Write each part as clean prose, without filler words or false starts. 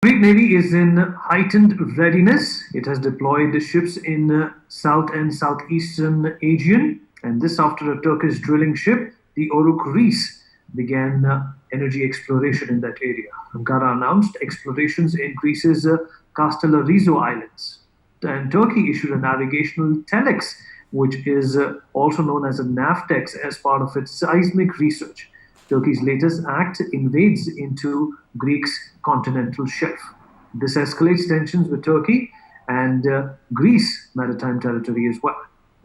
Greek Navy is in heightened readiness. It has deployed ships in South and Southeastern Aegean, and this after a Turkish drilling ship, the Oruk Reis, began energy exploration in that area. Ankara announced explorations in Greece's Castellarizo Islands, and Turkey issued a navigational telex, which is also known as a NAVTEX, as part of its seismic research. Turkey's latest act invades into Greece's continental shelf. This escalates tensions with Turkey and Greece maritime territory as well.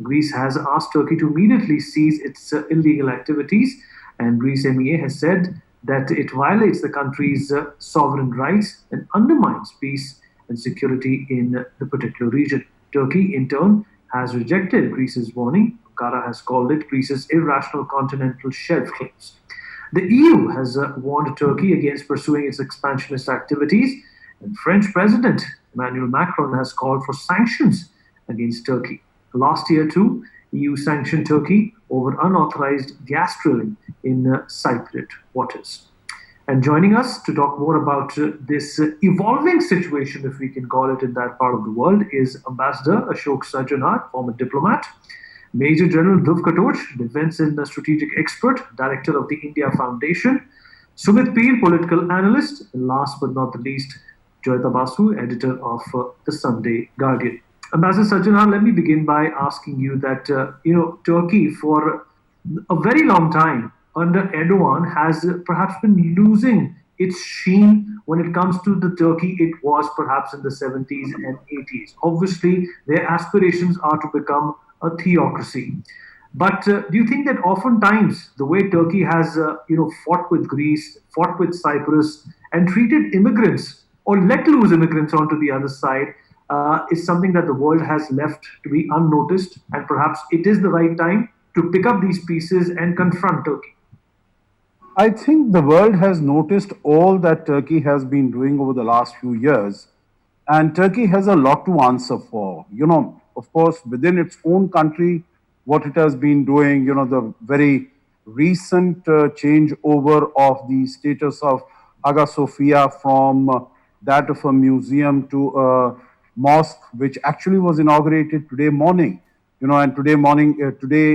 Greece has asked Turkey to immediately cease its illegal activities, and Greece MEA has said that it violates the country's sovereign rights and undermines peace and security in the particular region. Turkey, in turn, has rejected Greece's warning. Ankara has called it Greece's irrational continental shelf claims. The EU has warned Turkey against pursuing its expansionist activities, and French President Emmanuel Macron has called for sanctions against Turkey. Last year, too, EU sanctioned Turkey over unauthorized gas drilling in Cypriot waters. And joining us to talk more about this evolving situation, if we can call it, in that part of the world, is Ambassador Ashok Sajjanhar, former diplomat, Major General Dhruv Katoch, defense and strategic expert, director of the India Foundation, Sumit Peer, political analyst, and last but not the least, Joyita Basu, editor of the Sunday Guardian. Ambassador Sajjanhar, let me begin by asking you that, Turkey for a very long time under Erdogan has perhaps been losing its sheen when it comes to the Turkey it was perhaps in the 70s and 80s. Obviously, their aspirations are to become a theocracy. But do you think that oftentimes the way Turkey has, fought with Greece, fought with Cyprus, and treated immigrants or let loose immigrants onto the other side is something that the world has left to be unnoticed, and perhaps it is the right time to pick up these pieces and confront Turkey? I think the world has noticed all that Turkey has been doing over the last few years, and Turkey has a lot to answer for. Of course, within its own country, what it has been doing, the very recent changeover of the status of Hagia Sophia from that of a museum to a mosque, which actually was inaugurated today morning. And today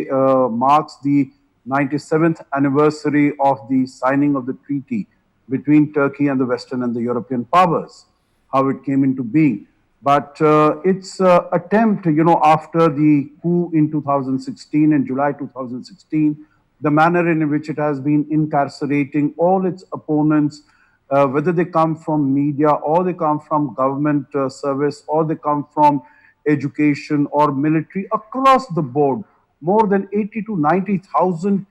marks the 97th anniversary of the signing of the treaty between Turkey and the Western and the European powers, how it came into being. But its attempt, after the coup in 2016, in July 2016, the manner in which it has been incarcerating all its opponents, whether they come from media or they come from government service or they come from education or military, across the board, more than 80 to 90,000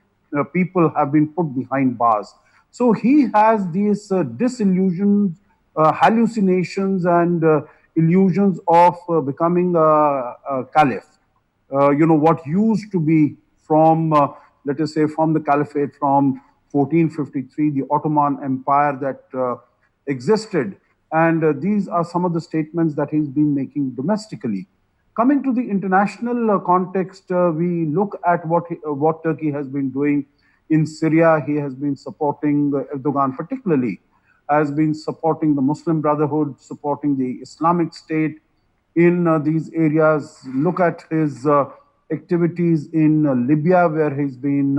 people have been put behind bars. So he has these disillusions, hallucinations, and illusions of becoming a caliph. What used to be from, let us say, from the caliphate from 1453, the Ottoman Empire that existed. And these are some of the statements that he's been making domestically. Coming to the international context, we look at what Turkey has been doing in Syria. He has been supporting Erdogan, particularly, has been supporting the Muslim Brotherhood, supporting the Islamic State in these areas. Look at his activities in Libya, where he's been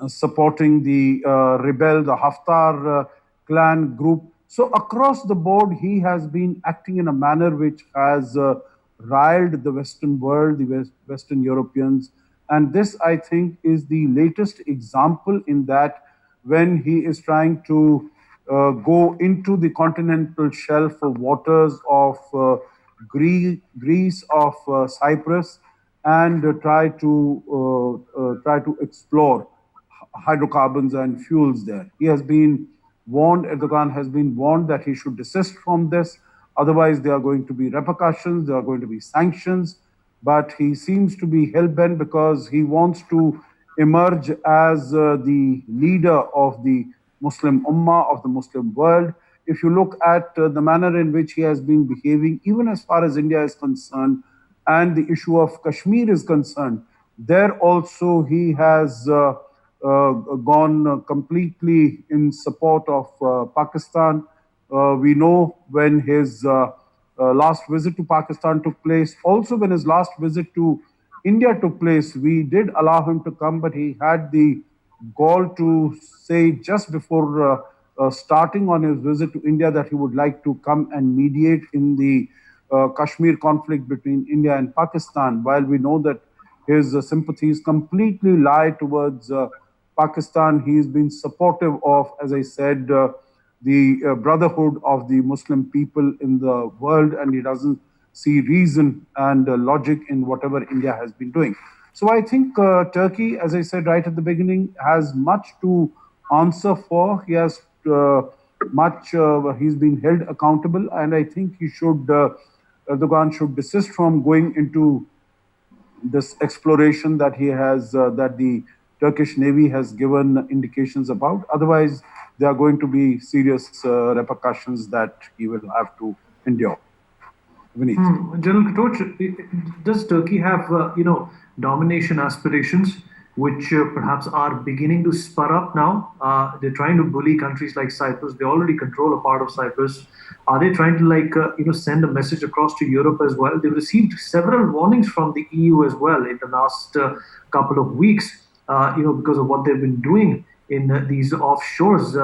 supporting the the Haftar clan group. So across the board, he has been acting in a manner which has riled the Western world, the Western Europeans. And this, I think, is the latest example in that, when he is trying to go into the continental shelf of waters of Greece, of Cyprus, and try to explore hydrocarbons and fuels there. He has been warned, Erdogan has been warned that he should desist from this. Otherwise, there are going to be repercussions, there are going to be sanctions. But he seems to be hell-bent because he wants to emerge as the leader of the Muslim Ummah, of the Muslim world. If you look at the manner in which he has been behaving, even as far as India is concerned, and the issue of Kashmir is concerned, there also he has gone completely in support of Pakistan, We know when his last visit to Pakistan took place. Also, when his last visit to India took place, we did allow him to come, but he had the gall to say just before starting on his visit to India that he would like to come and mediate in the Kashmir conflict between India and Pakistan. While we know that his sympathies completely lie towards Pakistan, he's been supportive of, as I said, the brotherhood of the Muslim people in the world, and he doesn't see reason and logic in whatever India has been doing. So I think Turkey, as I said right at the beginning, has much to answer for. He has he's been held accountable, and I think he should, Erdogan should desist from going into this exploration that he has, that the Turkish Navy has given indications about. Otherwise, there are going to be serious repercussions that he will have to endure. General Katoch, does Turkey have, domination aspirations, which perhaps are beginning to spur up now? They're trying to bully countries like Cyprus. They already control a part of Cyprus. Are they trying to, send a message across to Europe as well? They've received several warnings from the EU as well in the last couple of weeks, because of what they've been doing in these offshores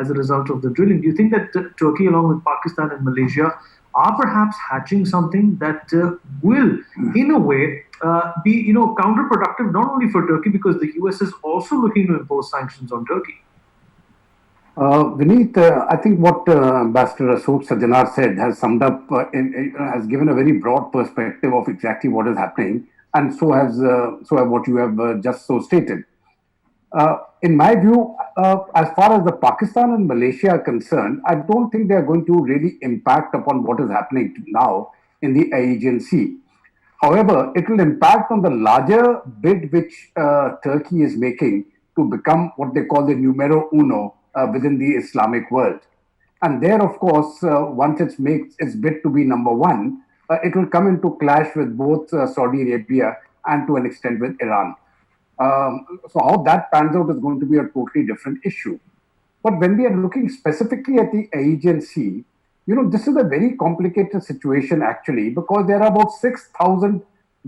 as a result of the drilling. Do you think that Turkey, along with Pakistan and Malaysia, are perhaps hatching something that will, in a way, be counterproductive not only for Turkey, because the US is also looking to impose sanctions on Turkey? Vineet, I think what Ambassador Ashok Sajjanar said has summed up, has given a very broad perspective of exactly what is happening, and so have what you have just so stated. In my view, as far as the Pakistan and Malaysia are concerned, I don't think they are going to really impact upon what is happening now in the Aegean Sea. However, it will impact on the larger bid which Turkey is making to become what they call the numero uno within the Islamic world. And there, of course, once it makes its bid to be number one, it will come into clash with both Saudi Arabia and to an extent with Iran. So how that pans out is going to be a totally different issue. But when we are looking specifically at the Aegean Sea, this is a very complicated situation actually, because there are about 6,000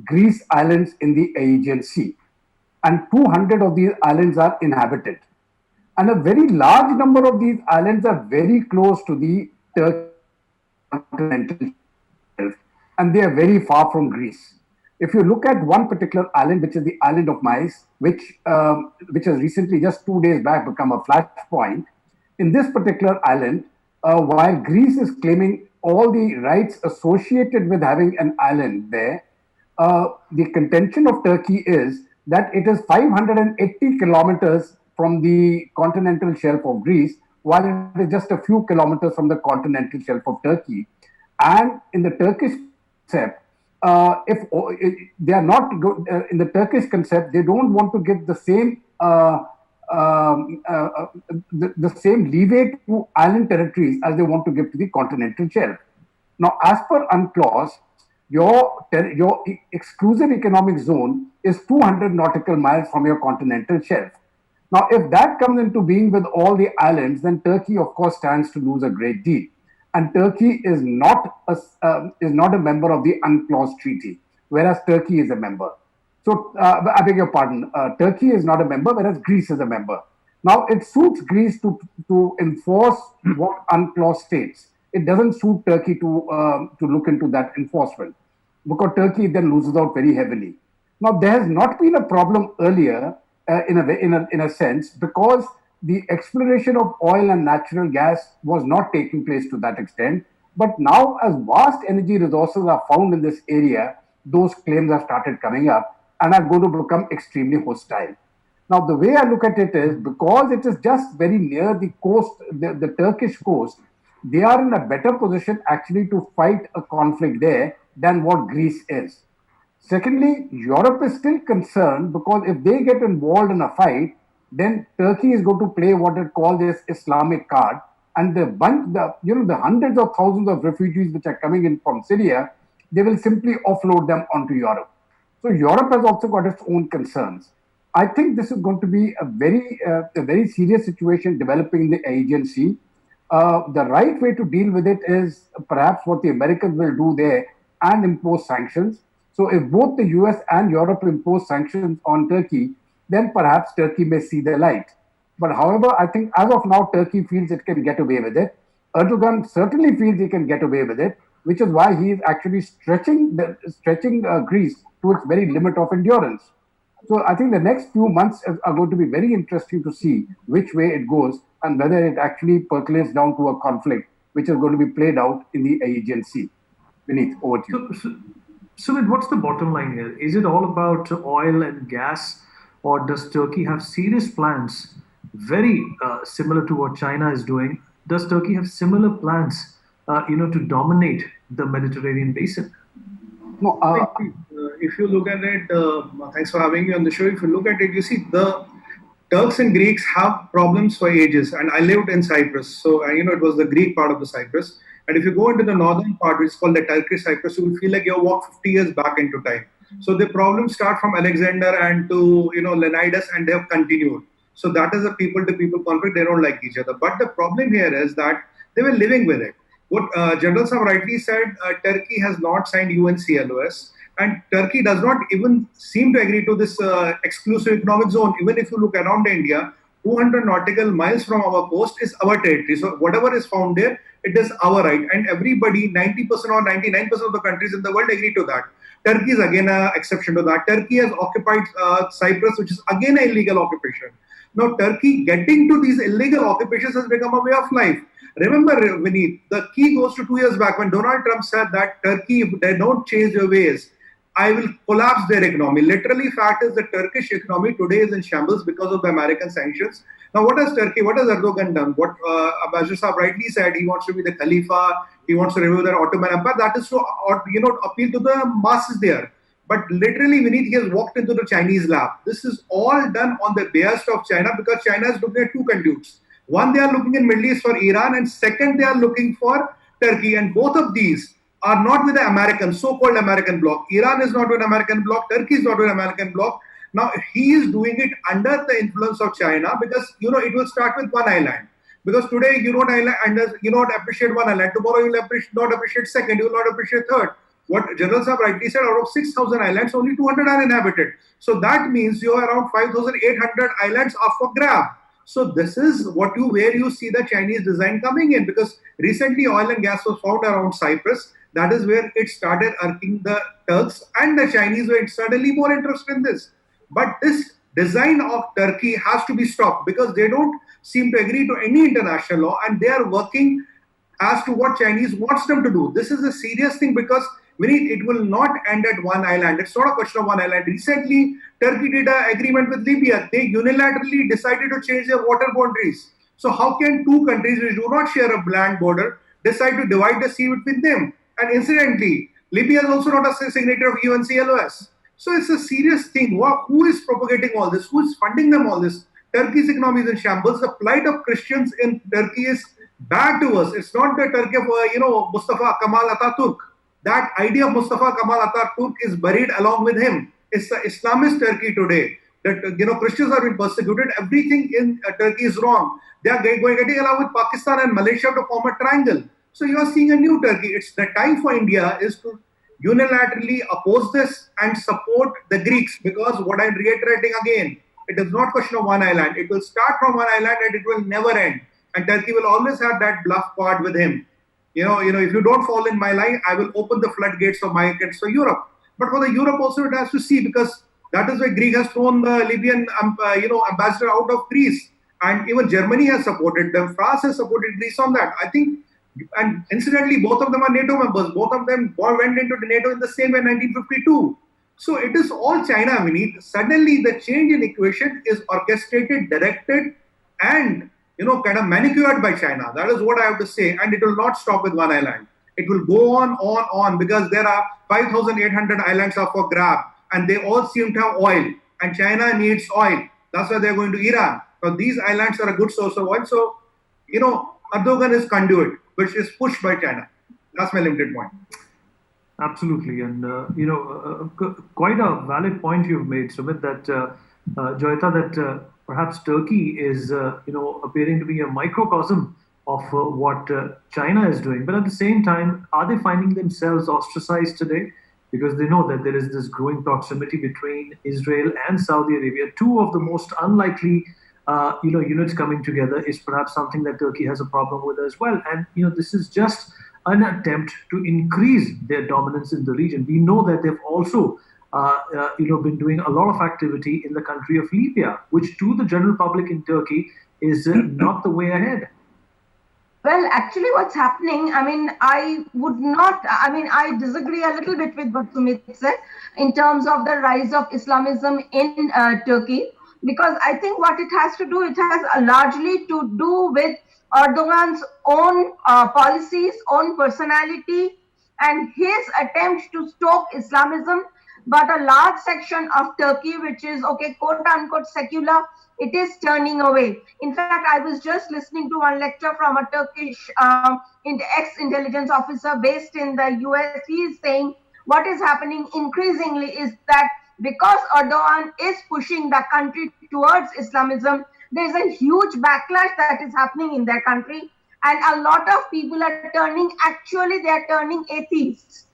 Greece islands in the Aegean Sea, and 200 of these islands are inhabited. And a very large number of these islands are very close to the Turkish continental shelf, and they are very far from Greece. If you look at one particular island, which is the island of Mice, which has recently, just 2 days back, become a flashpoint, in this particular island, while Greece is claiming all the rights associated with having an island there, the contention of Turkey is that it is 580 kilometers from the continental shelf of Greece, while it is just a few kilometers from the continental shelf of Turkey. And in the Turkish concept, if they are not in the Turkish concept, they don't want to give the same the same leeway to island territories as they want to give to the continental shelf. Now, as per UNCLOS, your exclusive economic zone is 200 nautical miles from your continental shelf. Now, if that comes into being with all the islands, then Turkey, of course, stands to lose a great deal. And Turkey is not a member of the UNCLOS treaty, whereas Turkey is a member. So, I beg your pardon, Turkey is not a member, whereas Greece is a member. Now, it suits Greece to enforce what UNCLOS states. It doesn't suit Turkey to look into that enforcement, because Turkey then loses out very heavily. Now, there has not been a problem earlier, in a sense, because the exploration of oil and natural gas was not taking place to that extent. But now, as vast energy resources are found in this area, those claims have started coming up and are going to become extremely hostile. Now, the way I look at it is, because it is just very near the coast, the Turkish coast, they are in a better position actually to fight a conflict there than what Greece is. Secondly, Europe is still concerned, because if they get involved in a fight, then Turkey is going to play what it calls this Islamic card, and the hundreds of thousands of refugees which are coming in from Syria, they will simply offload them onto Europe. So Europe has also got its own concerns. I think this is going to be a very serious situation developing in the Aegean Sea. The right way to deal with it is perhaps what the Americans will do there and impose sanctions. So if both the US and Europe impose sanctions on Turkey, then perhaps Turkey may see the light. But however, I think as of now, Turkey feels it can get away with it. Erdogan certainly feels he can get away with it, which is why he is actually stretching Greece to its very limit of endurance. So I think the next few months are going to be very interesting to see which way it goes and whether it actually percolates down to a conflict which is going to be played out in the Aegean Sea. Vineet, over to you. Sumit, what's the bottom line here? Is it all about oil and gas, or does Turkey have serious plans, very similar to what China is doing? Does Turkey have similar plans, to dominate the Mediterranean basin? No, If you look at it, thanks for having me on the show. If you look at it, you see the Turks and Greeks have problems for ages. And I lived in Cyprus. So, it was the Greek part of the Cyprus. And if you go into the northern part, which is called the Turkish Cyprus, you will feel like you walked 50 years back into time. So the problems start from Alexander and to, Leonidas, and they have continued. So that is a people-to-people conflict. They don't like each other. But the problem here is that they were living with it. What General Sam rightly said, Turkey has not signed UNCLOS, and Turkey does not even seem to agree to this exclusive economic zone. Even if you look around India, 200 nautical miles from our coast is our territory. So whatever is found there, it is our right. And everybody, 90% or 99% of the countries in the world agree to that. Turkey is again an exception to that. Turkey has occupied Cyprus, which is again an illegal occupation. Now, Turkey getting to these illegal occupations has become a way of life. Remember, Vineet, the key goes to 2 years back when Donald Trump said that Turkey, if they don't change their ways, I will collapse their economy. Literally, fact is the Turkish economy today is in shambles because of the American sanctions. Now, what has Erdogan done? What Ambassador Saab rightly said, he wants to be the Khalifa, he wants to review the Ottoman Empire. That is to, appeal to the masses there. But literally, Vineet, he has walked into the Chinese lab. This is all done on the behest of China because China is looking at two countries. One, they are looking in Middle East for Iran, and second, they are looking for Turkey. And both of these are not with the American, so-called American bloc. Iran is not with American bloc. Turkey is not with American bloc. Now, he is doing it under the influence of China because, it will start with one island. Because today, you don't appreciate one island. Tomorrow, you will not appreciate second. You will not appreciate third. What General Saab rightly said, out of 6,000 islands, only 200 are inhabited. So that means you are around 5,800 islands up for grab. So this is where you see the Chinese design coming in, because recently oil and gas was found around Cyprus. That is where it started irking the Turks, and the Chinese were suddenly more interested in this. But this design of Turkey has to be stopped because they don't seem to agree to any international law, and they are working as to what Chinese wants them to do. This is a serious thing because it will not end at one island. It's not a question of one island. Recently, Turkey did an agreement with Libya. They unilaterally decided to change their water boundaries. So how can two countries which do not share a land border decide to divide the sea between them? And incidentally, Libya is also not a signatory of UNCLOS. So it's a serious thing. Who is propagating all this? Who is funding them all this? Turkey's economy is in shambles. The plight of Christians in Turkey is bad to us. It's not the Turkey of Mustafa Kemal Atatürk. That idea of Mustafa Kemal Atatürk is buried along with him. It's the Islamist Turkey today. That Christians are being persecuted. Everything in Turkey is wrong. They are getting along with Pakistan and Malaysia to form a triangle. So you are seeing a new Turkey. It's the time for India is to unilaterally oppose this and support the Greeks, because what I'm reiterating again, it is not a question of one island. It will start from one island and it will never end. And Turkey will always have that bluff part with him. If you don't fall in my line, I will open the floodgates of migrants for Europe. But for the Europe also, it has to see, because that is why Greece has thrown the Libyan, ambassador out of Greece, and even Germany has supported them. France has supported Greece on that. I think, and incidentally, both of them are NATO members. Both of them went into the NATO in the same way in 1952. So it is all China. Suddenly the change in equation is orchestrated, directed, and kind of manicured by China. That is what I have to say. And it will not stop with one island. It will go on, because there are 5,800 islands up for grab, and they all seem to have oil, and China needs oil. That's why they're going to Iran. Now, these islands are a good source of oil. So, Erdogan is conduit, which is pushed by China. That's my limited point. Absolutely. And, quite a valid point you've made, Sumit, that, Joyita, that perhaps Turkey is, appearing to be a microcosm of what China is doing. But at the same time, are they finding themselves ostracized today? Because they know that there is this growing proximity between Israel and Saudi Arabia, two of the most unlikely units coming together is perhaps something that Turkey has a problem with as well. And this is just an attempt to increase their dominance in the region. We know that they've also been doing a lot of activity in the country of Libya, which to the general public in Turkey is not the way ahead. Well, actually, what's happening, I disagree a little bit with what Sumit said in terms of the rise of Islamism in Turkey, because I think what it has to do, it has largely to do with Erdogan's own policies, own personality, and his attempt to stoke Islamism. But a large section of Turkey, which is, quote unquote, secular, it is turning away. In fact, I was just listening to one lecture from a Turkish ex-intelligence officer based in the US. He is saying what is happening increasingly is that because Erdogan is pushing the country towards Islamism, there is a huge backlash that is happening in their country. And a lot of people are turning atheists.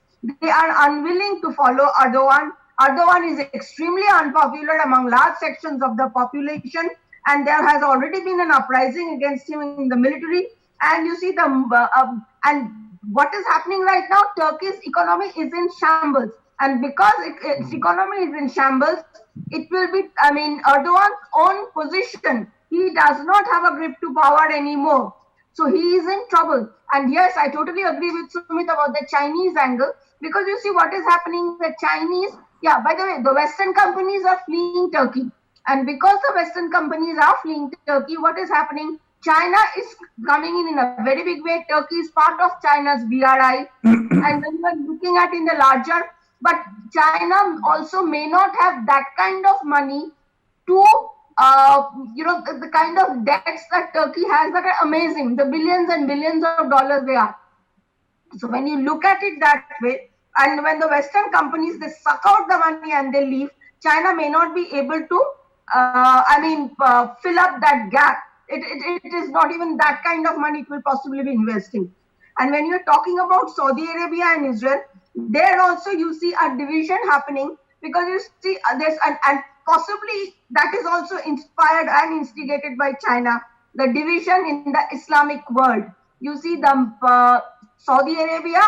They are unwilling to follow Erdogan. Erdogan is extremely unpopular among large sections of the population, and there has already been an uprising against him in the military. And you see and what is happening right now, Turkey's economy is in shambles. And because its economy is in shambles, it will be, Erdogan's own position. He does not have a grip to power anymore. So he is in trouble. And yes, I totally agree with Sumit about the Chinese angle, because you see what is happening, the Chinese, by the way, the Western companies are fleeing Turkey. And because the Western companies are fleeing Turkey, what is happening? China is coming in a very big way. Turkey is part of China's BRI. And when you are looking at in the larger, but China also may not have that kind of money to, the kind of debts that Turkey has that are amazing, the billions and billions of dollars they are. So when you look at it that way, and when the Western companies, they suck out the money and they leave, China may not be able to, fill up that gap. It is not even that kind of money it will possibly be investing. And when you're talking about Saudi Arabia and Israel, there also you see a division happening, because you see there's and possibly that is also inspired and instigated by China, the division in the Islamic world. You see the Saudi Arabia,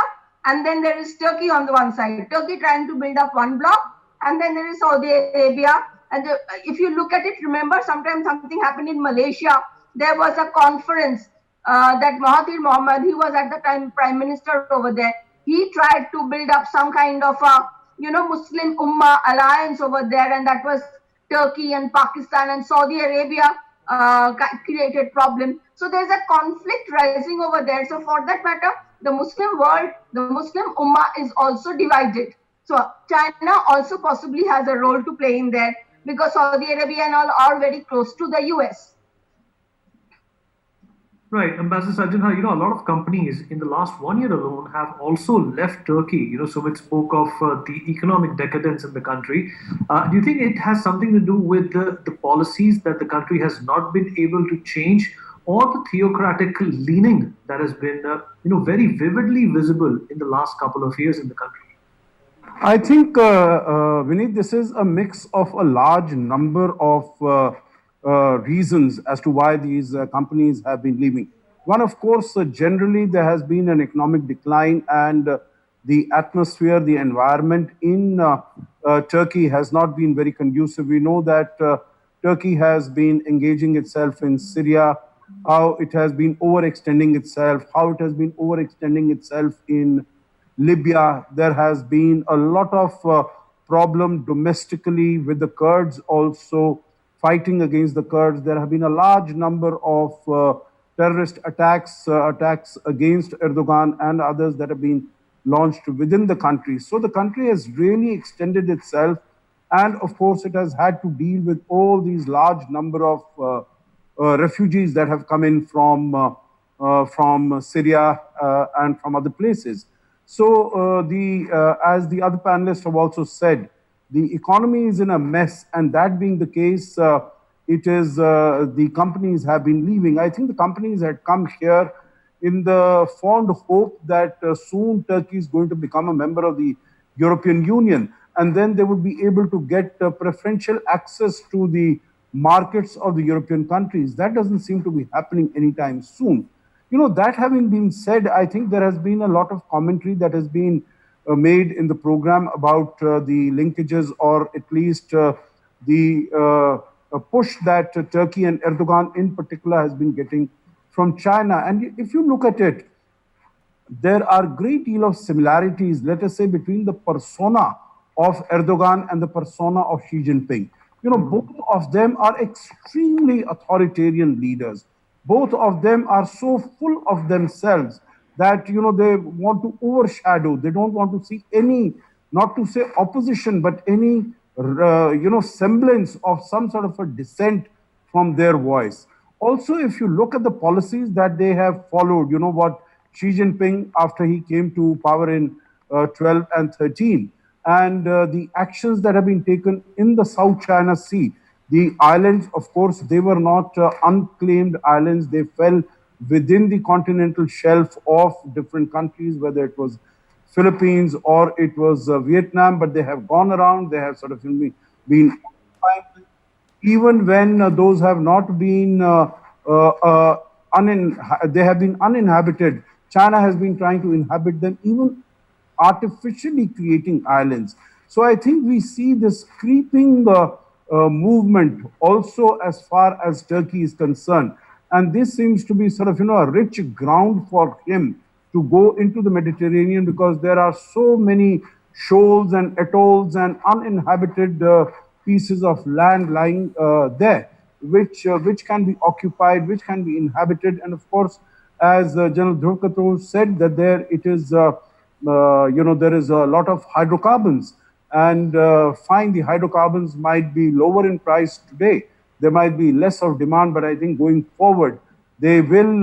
and then there is Turkey on the one side. Turkey trying to build up one block, and then there is Saudi Arabia. And if you look at it, remember sometimes something happened in Malaysia. There was a conference that Mahathir Mohamad, he was at the time Prime Minister over there. He tried to build up some kind of a, Muslim Ummah alliance over there, and that was Turkey and Pakistan and Saudi Arabia created problem. So there's a conflict rising over there. So for that matter, the Muslim world, the Muslim Ummah is also divided. So China also possibly has a role to play in there, because Saudi Arabia and all are very close to the US. Right, Ambassador Sajjan, a lot of companies in the last 1 year alone have also left Turkey. Sumit spoke of the economic decadence in the country. Do you think it has something to do with the policies that the country has not been able to change, or the theocratic leaning that has been, very vividly visible in the last couple of years in the country? I think, Vineet, this is a mix of a large number of reasons as to why these companies have been leaving. One, of course, generally there has been an economic decline, and the atmosphere, the environment in Turkey has not been very conducive. We know that Turkey has been engaging itself in Syria, how it has been overextending itself, how it has been overextending itself in Libya. There has been a lot of problem domestically with the Kurds also fighting against the Kurds. There have been a large number of terrorist attacks against Erdogan and others that have been launched within the country. So the country has really extended itself, and of course it has had to deal with all these large number of refugees that have come in from Syria and from other places. So as the other panelists have also said, the economy is in a mess, and that being the case, it is the companies have been leaving. I think the companies had come here in the fond hope that soon Turkey is going to become a member of the European Union, and then they would be able to get preferential access to the markets of the European countries. That doesn't seem to be happening anytime soon. That having been said, I think there has been a lot of commentary that has been made in the program about the linkages, or at least the push that Turkey and Erdogan in particular has been getting from China. And if you look at it, there are a great deal of similarities, let us say, between the persona of Erdogan and the persona of Xi Jinping. Both of them are extremely authoritarian leaders. Both of them are so full of themselves that, they want to overshadow. They don't want to see any, not to say opposition, but any, semblance of some sort of a dissent from their voice. Also, if you look at the policies that they have followed, what Xi Jinping, after he came to power in 12 and 13, and the actions that have been taken in the South China Sea. The islands, of course, they were not unclaimed islands. They fell within the continental shelf of different countries, whether it was Philippines or it was Vietnam, but they have gone around. They have sort of been occupied. Even when those have not been, they have been uninhabited, China has been trying to inhabit them, even artificially creating islands. So I think we see this creeping movement also as far as Turkey is concerned. And this seems to be sort of, a rich ground for him to go into the Mediterranean, because there are so many shoals and atolls and uninhabited pieces of land lying there, which can be occupied, which can be inhabited. And of course, as General Jadhav said, that there is a lot of hydrocarbons, and fine, the hydrocarbons might be lower in price today. There might be less of demand, but I think going forward, they will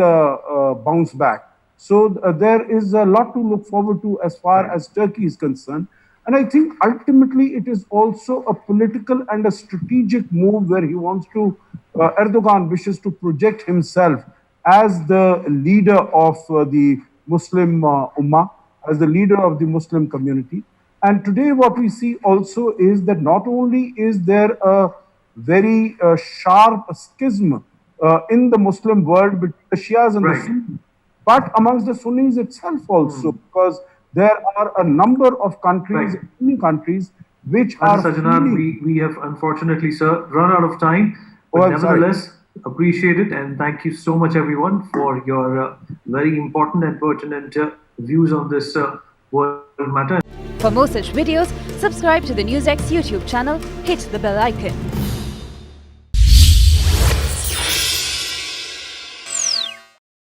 bounce back. So there is a lot to look forward to as far as Turkey is concerned. And I think ultimately it is also a political and a strategic move where he wants to, Erdogan wishes to project himself as the leader of the Muslim Ummah, as the leader of the Muslim community. And today what we see also is that not only is there a very sharp schism in the Muslim world between the Shias and the Sunnis, but amongst the Sunnis itself also, because there are a number of countries, many countries, which are... Sajjanar, we have unfortunately, sir, run out of time. But nevertheless, appreciate it, and thank you so much, everyone, for your very important and pertinent views on this world matter. For more such videos, subscribe to the NewsX YouTube channel, hit the bell icon.